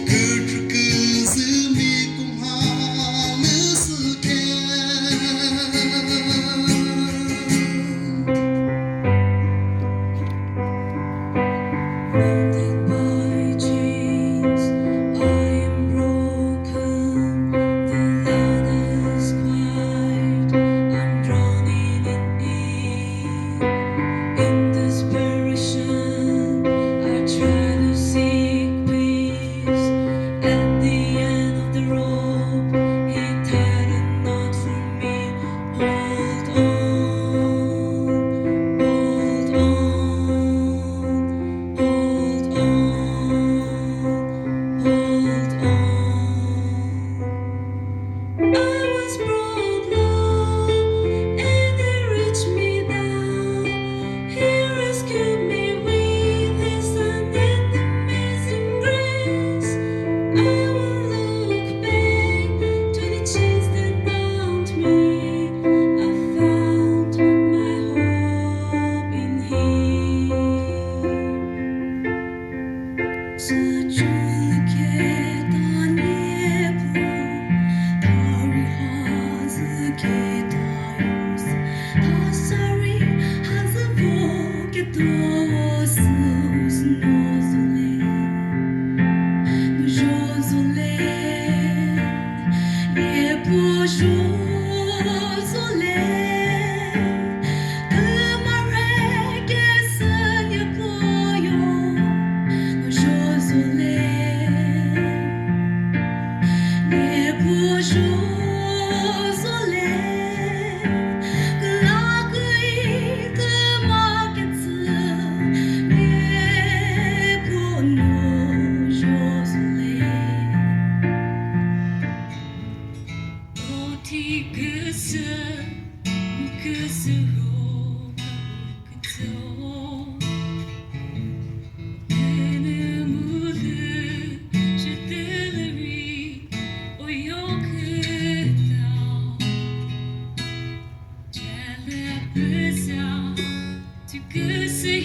Küçük kızım ilkum halı sıken Mended by chains, I am broken. The ladder's quiet, I'm drowning in it. In desperation, I try to seek peace. At the end of the rope, he tied a knot for me. Hold on, hold on. Hold on. I was brought low, and he reached me down. He rescued me with his hand and amazing grace. I will look back to the chains that bound me. I found my hope in him. 스줄게 떠내고 다리 하즈게 다요스 다사리 하즈보게 도스 노졸레 노졸레 예쁘 조졸레 그 말에게 쓰냐 보여 Josolé, les beaux Josolé, glagui que marquets, les beaux Josolé. 어디 그스로 가볼까 Tu que c'est